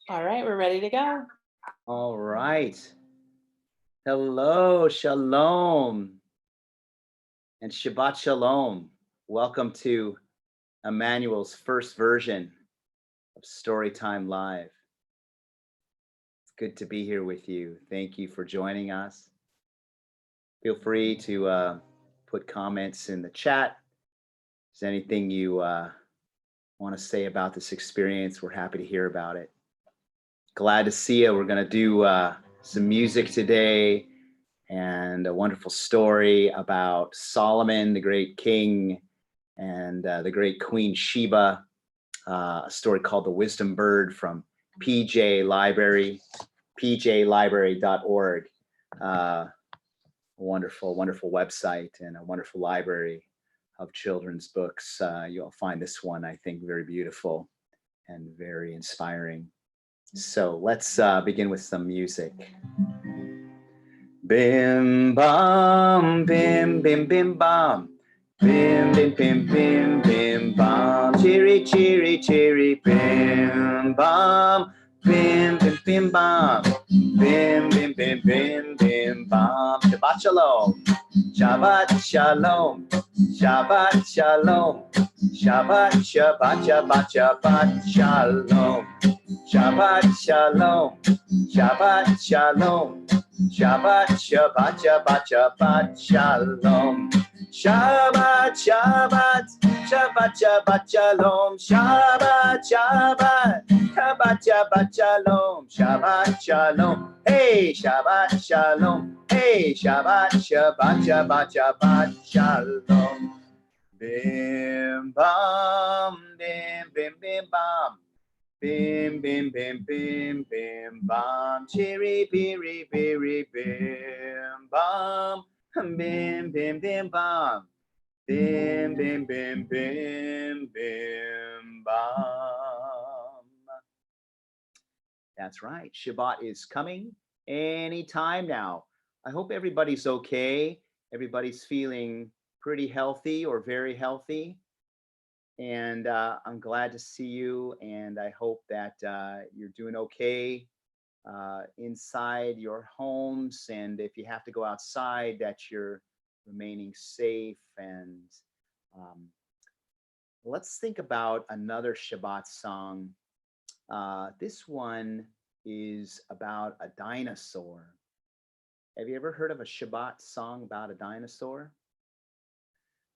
All right, we're ready to go. All right. Hello, shalom, and Shabbat shalom. Welcome to Emmanuel's first version of Storytime Live. It's good to be here with you. Thank you for joining us. Feel free to put comments in the chat. If there's anything you want to say about this experience, we're happy to hear about it. Glad to see you. We're going to do some music today and a wonderful story about Solomon, the great king, and the great Queen Sheba, a story called The Wisdom Bird from PJ Library, pjlibrary.org. Wonderful, wonderful website and a wonderful library of children's books. You'll find this one, I think, very beautiful and very inspiring. So let's begin with some music. Bim bam, bim bim bim bam, bim bim bim bim bim bam, cheery cheery cheery bim bam, bim bim bim bam, bim bim bim bim bim bam. Shabbat shalom, Shabbat shalom, Shabbat shalom, Shabbat Shabbat Shabbat Shabbat shalom, Shabbat shalom, Shabbat shalom. Shabbat, Shabbat, Shabbat, Shabbat, Shalom. Shabbat, Shabbat, Shabbat, Shabbat, Shalom. Shabbat, Shabbat, Shabbat, Shabbat, Shalom. Shabbat, Shalom. Hey, Shabbat, Shalom. Hey, Shabbat, Shabbat, Shabbat, Shabbat, Shalom. Bim, bam, bim, bim, bim, bam. Bim, bim, bim, bim, bim, bam, cheery, beery, beery, bim, bam, bim, bim, bim, bam, bim, bim, bim, bim, bim, bam. That's right. Shabbat is coming anytime now. I hope everybody's okay. Everybody's feeling pretty healthy or very healthy. And I'm glad to see you, and I hope that you're doing okay inside your homes, and if you have to go outside, that you're remaining safe. And um, let's think about another Shabbat song. This one is about a dinosaur. Have you ever heard of a Shabbat song about a dinosaur?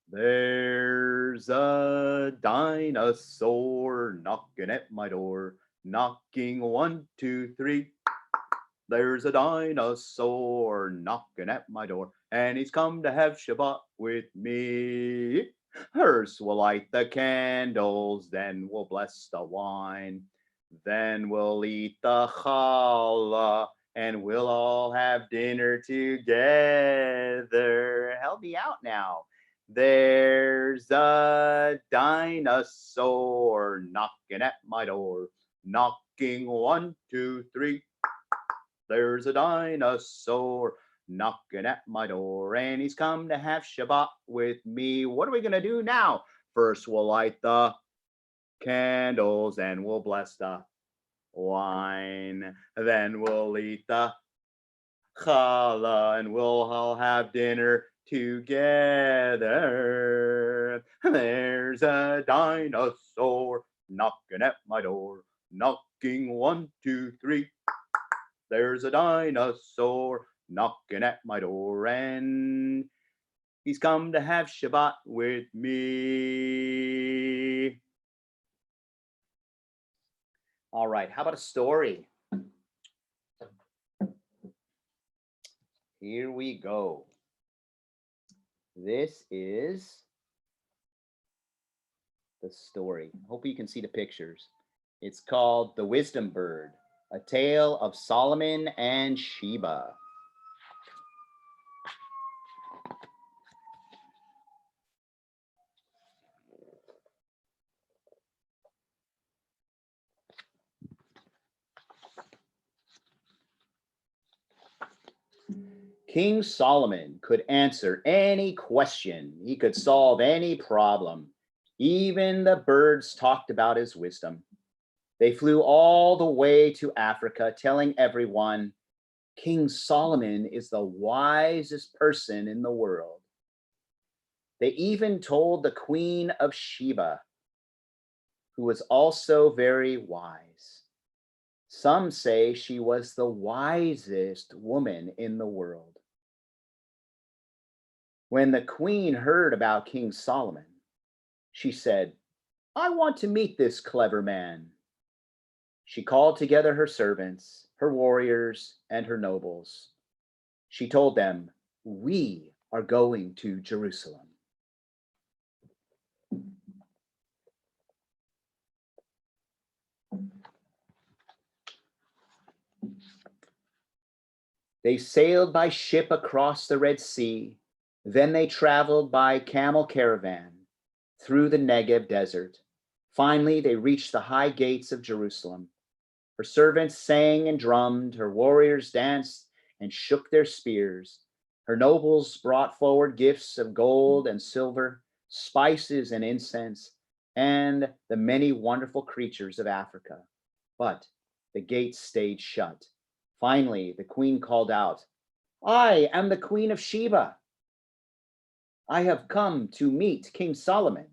There's a dinosaur knocking at my door, knocking 1, 2, 3. There's a dinosaur knocking at my door, and he's come to have Shabbat with me. First we'll light the candles, then we'll bless the wine, then we'll eat the challah, and we'll all have dinner together. Help me out now. There's a dinosaur knocking at my door, knocking 1, 2, 3. There's a dinosaur knocking at my door, and he's come to have Shabbat with me. What are we going to do now? First, we'll light the candles, and we'll bless the wine. Then we'll eat the challah, and we'll all have dinner together. There's a dinosaur knocking at my door, knocking 1, 2, 3. There's a dinosaur knocking at my door, and he's come to have Shabbat with me. All right, how about a story? Here we go. This is the story. Hope you can see the pictures. It's called The Wisdom Bird, a tale of Solomon and Sheba. King Solomon could answer any question. He could solve any problem. Even the birds talked about his wisdom. They flew all the way to Africa, telling everyone, King Solomon is the wisest person in the world. They even told the Queen of Sheba, who was also very wise. Some say she was the wisest woman in the world. When the queen heard about King Solomon, she said, I want to meet this clever man. She called together her servants, her warriors, and her nobles. She told them, we are going to Jerusalem. They sailed by ship across the Red Sea. Then they traveled by camel caravan through the Negev desert. Finally, they reached the high gates of Jerusalem. Her servants sang and drummed, her warriors danced and shook their spears. Her nobles brought forward gifts of gold and silver, spices and incense, and the many wonderful creatures of Africa. But the gates stayed shut. Finally, the queen called out, I am the Queen of Sheba. I have come to meet King Solomon.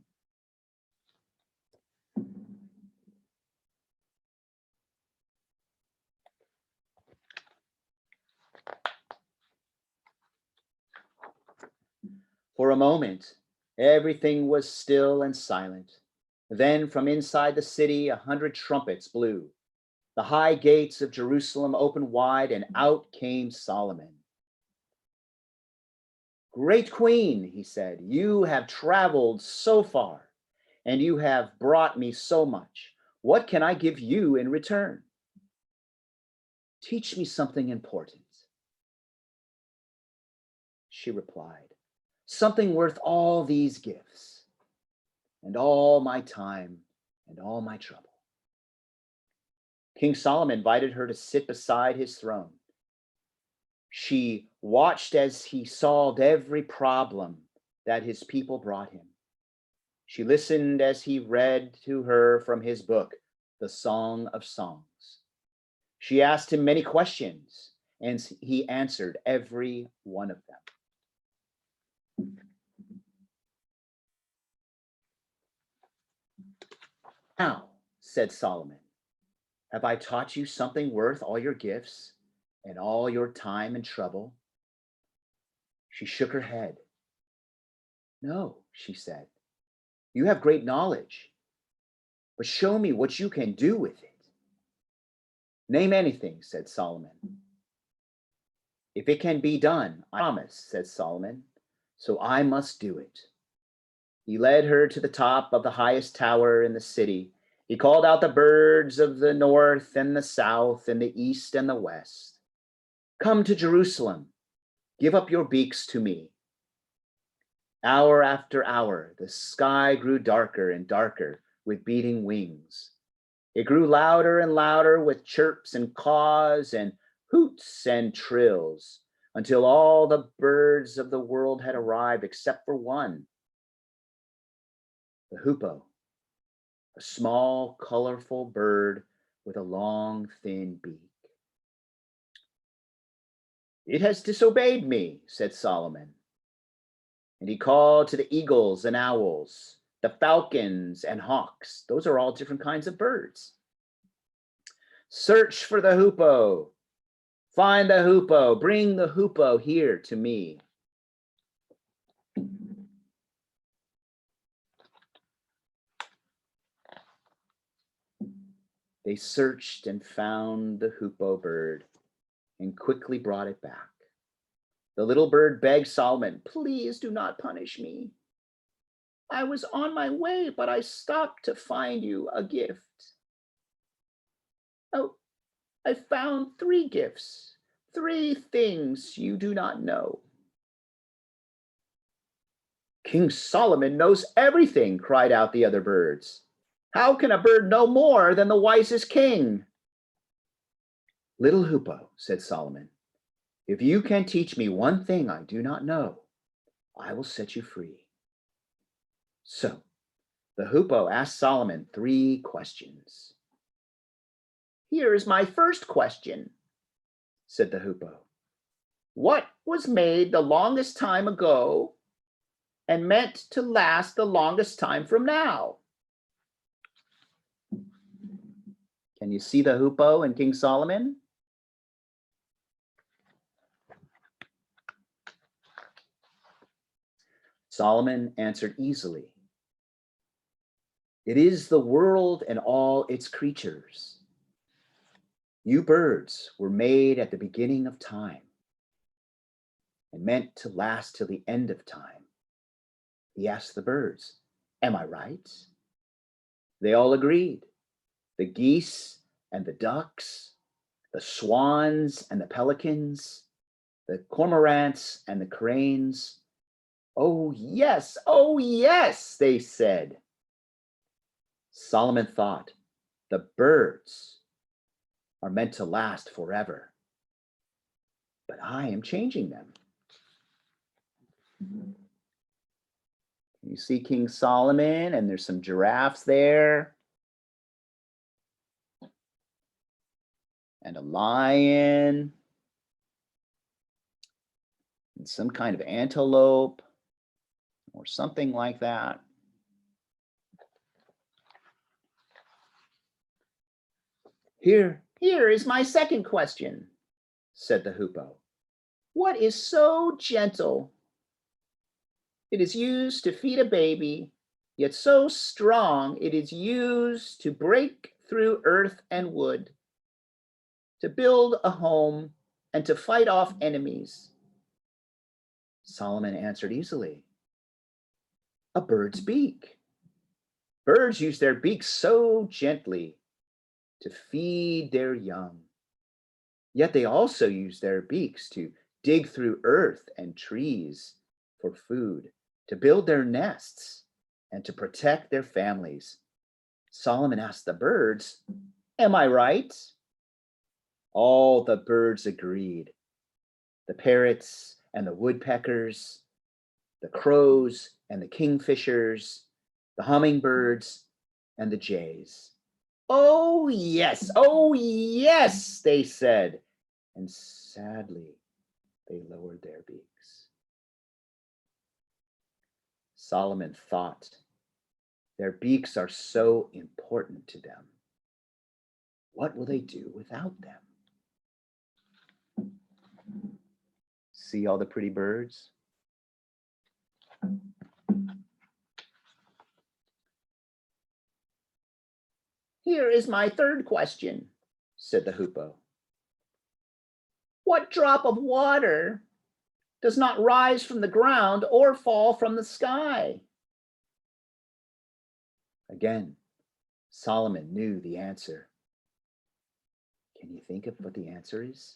For a moment, everything was still and silent. Then from inside the city, 100 trumpets blew. The high gates of Jerusalem opened wide, and out came Solomon. Great queen, he said, you have traveled so far, and you have brought me so much. What can I give you in return? Teach me something important. She replied, something worth all these gifts, and all my time, and all my trouble. King Solomon invited her to sit beside his throne. She watched as he solved every problem that his people brought him. She listened as he read to her from his book, The Song of Songs. She asked him many questions, and he answered every one of them. Now, said Solomon, have I taught you something worth all your gifts and all your time and trouble? She shook her head. No, she said, you have great knowledge, but show me what you can do with it. Name anything, said Solomon. If it can be done, I promise, said Solomon, so I must do it. He led her to the top of the highest tower in the city. He called out the birds of the north and the south and the east and the west. Come to Jerusalem. Give up your beaks to me. Hour after hour, the sky grew darker and darker with beating wings. It grew louder and louder with chirps and caws and hoots and trills until all the birds of the world had arrived except for one, the hoopoe, a small, colorful bird with a long, thin beak. It has disobeyed me, said Solomon. And he called to the eagles and owls, the falcons and hawks. Those are all different kinds of birds. Search for the hoopoe. Find the hoopoe. Bring the hoopoe here to me. They searched and found the hoopoe bird and quickly brought it back. The little bird begged Solomon, please do not punish me. I was on my way, but I stopped to find you a gift. Oh, I found 3 gifts, 3 things you do not know. King Solomon knows everything, cried out the other birds. How can a bird know more than the wisest king? Little hoopoe, said Solomon, if you can teach me one thing I do not know, I will set you free. So the hoopoe asked Solomon 3 questions. Here is my first question, said the hoopoe. What was made the longest time ago and meant to last the longest time from now? Can you see the hoopoe and King Solomon? Solomon answered easily. It is the world and all its creatures. You birds were made at the beginning of time and meant to last till the end of time. He asked the birds, am I right? They all agreed. The geese and the ducks, the swans and the pelicans, the cormorants and the cranes. Oh yes, they said. Solomon thought, the birds are meant to last forever, but I am changing them. You see King Solomon, and there's some giraffes there, and a lion, and some kind of antelope, or something like that. Here is my second question, said the hoopoe. What is so gentle? It is used to feed a baby, yet so strong it is used to break through earth and wood, to build a home, and to fight off enemies. Solomon answered easily. A bird's beak. Birds use their beaks so gently to feed their young. Yet they also use their beaks to dig through earth and trees for food, to build their nests, and to protect their families. Solomon asked the birds, am I right? All the birds agreed. The parrots and the woodpeckers, the crows and the kingfishers, the hummingbirds and the jays. Oh yes, they said, and sadly they lowered their beaks. Solomon thought, their beaks are so important to them. What will they do without them? See all the pretty birds? Here is my third question, said the hoopoe. What drop of water does not rise from the ground or fall from the sky? Again, Solomon knew the answer. Can you think of what the answer is?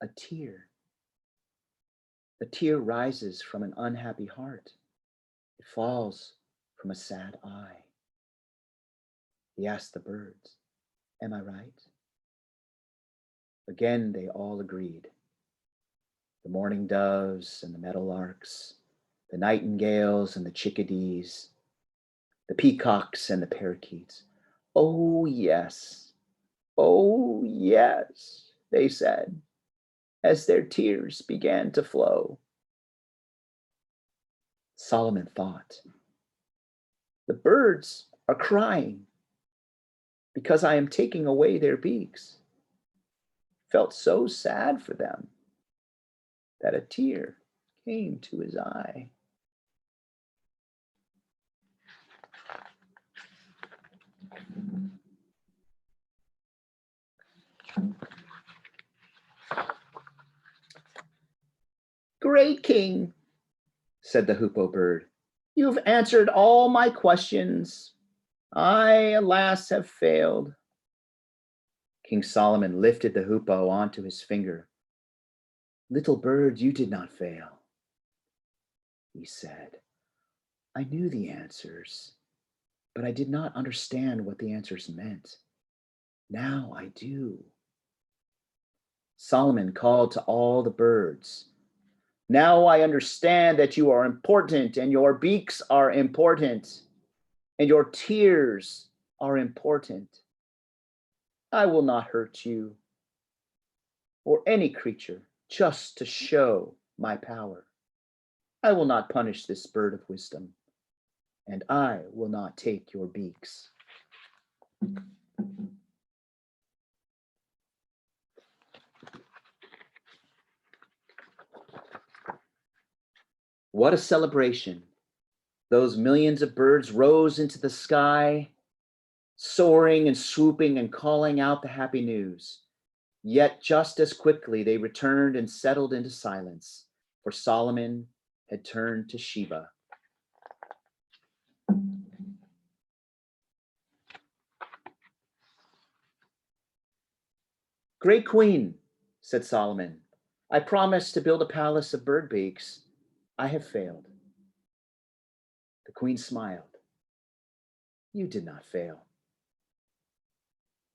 A tear. A tear rises from an unhappy heart. It falls from a sad eye. He asked the birds, am I right? Again, they all agreed. The mourning doves and the meadowlarks, the nightingales and the chickadees, the peacocks and the parakeets. Oh yes, they said, as their tears began to flow. Solomon thought, the birds are crying because I am taking away their beaks. Felt so sad for them that a tear came to his eye. Great king, said the hoopoe bird. You've answered all my questions. I, alas, have failed. King Solomon lifted the hoopoe onto his finger. Little bird, you did not fail, he said. I knew the answers, but I did not understand what the answers meant. Now I do. Solomon called to all the birds. Now I understand that you are important, and your beaks are important, and your tears are important. I will not hurt you or any creature just to show my power. I will not punish this bird of wisdom, and I will not take your beaks. What a celebration. Those millions of birds rose into the sky, soaring and swooping and calling out the happy news. Yet just as quickly they returned and settled into silence, for Solomon had turned to Sheba. Great queen, said Solomon, I promised to build a palace of bird beaks. I have failed. The queen smiled. You did not fail.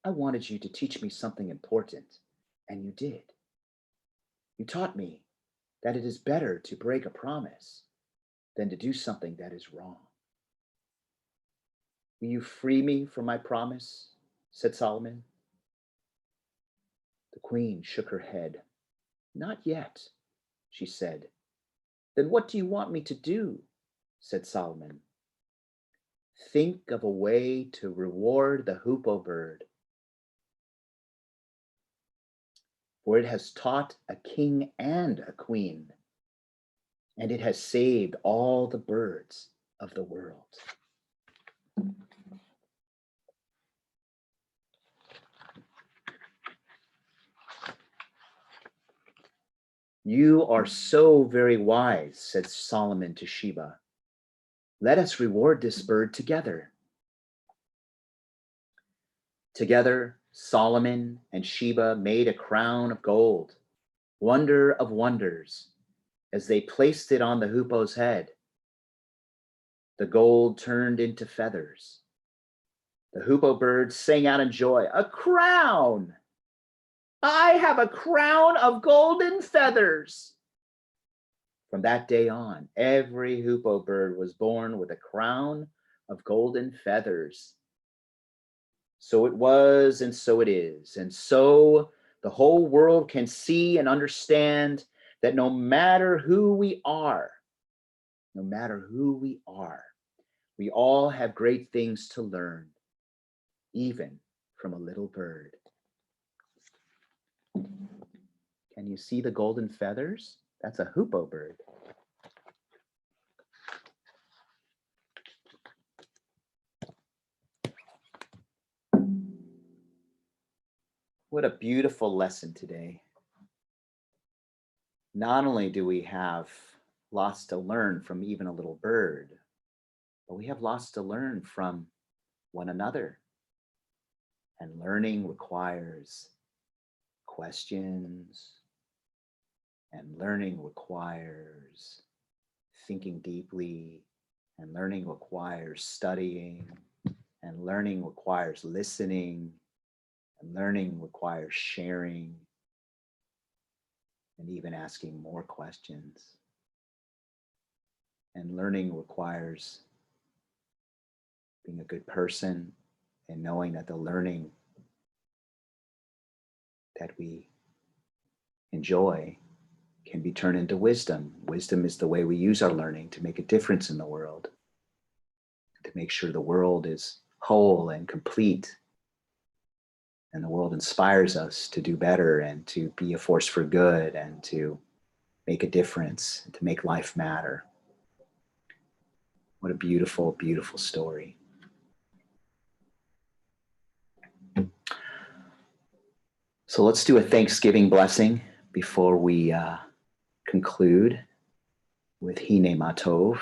I wanted you to teach me something important, and you did. You taught me that it is better to break a promise than to do something that is wrong. Will you free me from my promise? Said Solomon. The queen shook her head. Not yet, she said. Then what do you want me to do? Said Solomon. Think of a way to reward the hoopoe bird, for it has taught a king and a queen, and it has saved all the birds of the world. You are so very wise, said Solomon to Sheba. Let us reward this bird together. Together, Solomon and Sheba made a crown of gold, wonder of wonders, as they placed it on the hoopoe's head. The gold turned into feathers. The hoopoe bird sang out in joy, a crown! I have a crown of golden feathers. From that day on, every hoopoe bird was born with a crown of golden feathers. So it was, and so it is. And so the whole world can see and understand that no matter who we are, we all have great things to learn, even from a little bird. Can you see the golden feathers? That's a hoopoe bird. What a beautiful lesson today. Not only do we have lots to learn from even a little bird, but we have lots to learn from one another. And learning requires questions, and learning requires thinking deeply, and learning requires studying, and learning requires listening, and learning requires sharing, and even asking more questions. And learning requires being a good person and knowing that the learning that we enjoy can be turned into wisdom. Wisdom is the way we use our learning to make a difference in the world, to make sure the world is whole and complete, and the world inspires us to do better and to be a force for good and to make a difference and to make life matter. What a beautiful, beautiful story. So let's do a Thanksgiving blessing before we conclude with Hine Matov.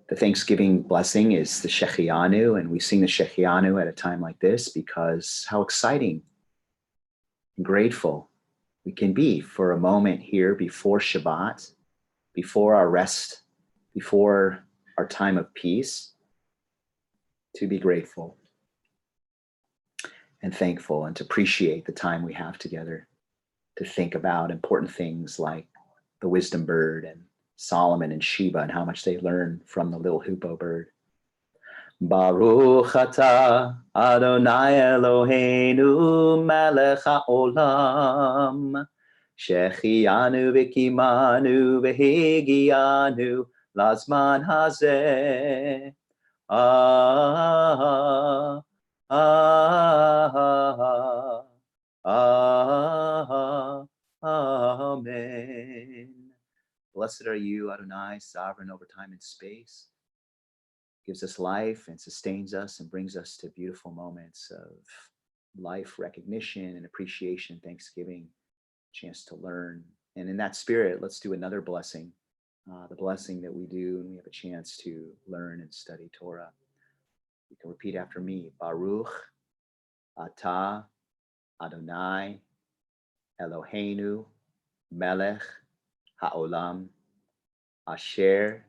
The Thanksgiving blessing is the Shechianu, and we sing the Shechianu at a time like this because how exciting and grateful we can be for a moment here before Shabbat, before our rest, before our time of peace, to be grateful and thankful and to appreciate the time we have together to think about important things like the wisdom bird and Solomon and Sheba and how much they learn from the little hoopoe bird. Baruch atah Adonai Eloheinu melech haolam Shechianu v'kimanu v'higianu lazman hazeh. Ah, ah, ah, amen. Blessed are you, Adonai, sovereign over time and space. Gives us life and sustains us and brings us to beautiful moments of life recognition and appreciation, thanksgiving, chance to learn. And in that spirit, let's do another blessing, the blessing that we do when we have a chance to learn and study Torah. You can repeat after me. Baruch atah Adonai Eloheinu melech haolam asher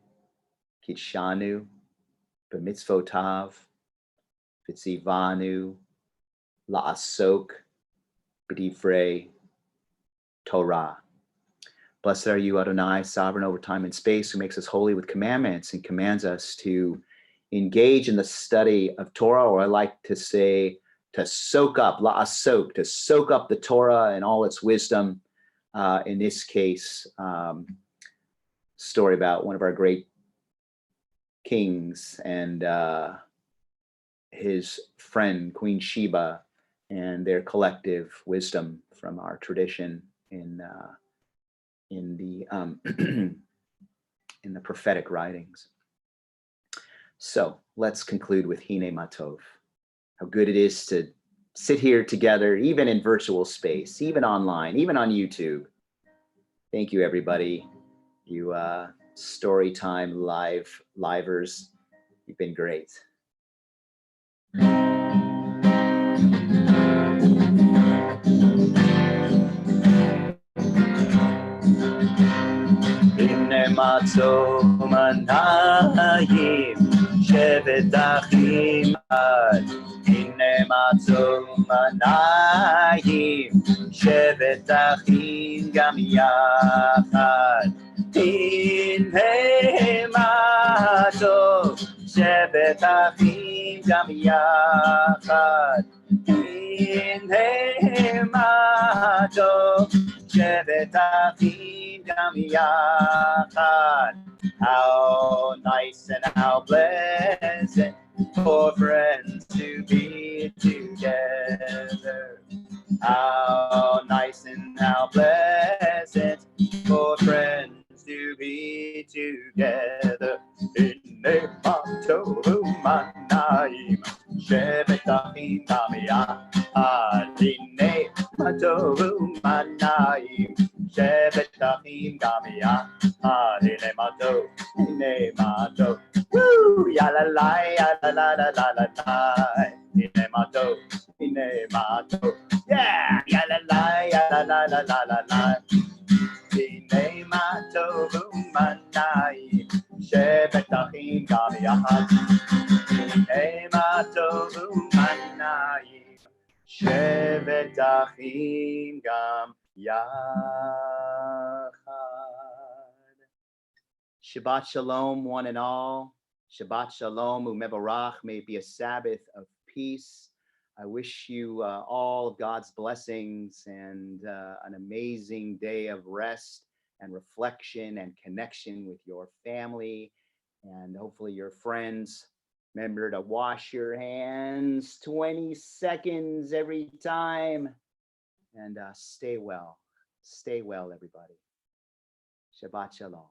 kitshanu b'mitzvotav v'tzivanu la'asok b'divrei Torah. Blessed are you, Adonai, sovereign over time and space, who makes us holy with commandments and commands us to engage in the study of Torah, or I like to say, to soak up, la'asok, to soak up the Torah and all its wisdom. In this case, story about one of our great kings and his friend, Queen Sheba, and their collective wisdom from our tradition in the in the prophetic writings. So let's conclude with Hine Matov. How good it is to sit here together, even in virtual space, even online, even on YouTube. Thank you, everybody. You StoryTime livers, you've been great. Manayim Shevet Achim Ad. Hine Matzom Manayim Shevet Achim Gam Yachad. Hine Matzom Shevet Achim Gam Yachad. Hine Matzom Shevet Achim Gam Yachad. How nice and how pleasant for friends to be together. How nice and how pleasant for friends to be together. Hine Matov Manayim Shevet Achim Gam Yachad. Hine Matov Manayim Shevet Achim Gam Yachad. Hine Matov, Hine Matov. Woo! Ya la la, ya la la la la la la. Hine Matov, Hine Matov. Yeah! Ya la la, ya la la la la la la. Hine Matov Manayim Shevet Achim Gam Yachad. Hine Matov Manayim Shevet Achim Gam Yachad. Shabbat Shalom, one and all. Shabbat Shalom, Umevarach. May it be a Sabbath of peace. I wish you all of God's blessings and an amazing day of rest and reflection and connection with your family and hopefully your friends. Remember to wash your hands 20 seconds every time. And stay well. Stay well, everybody. Shabbat Shalom.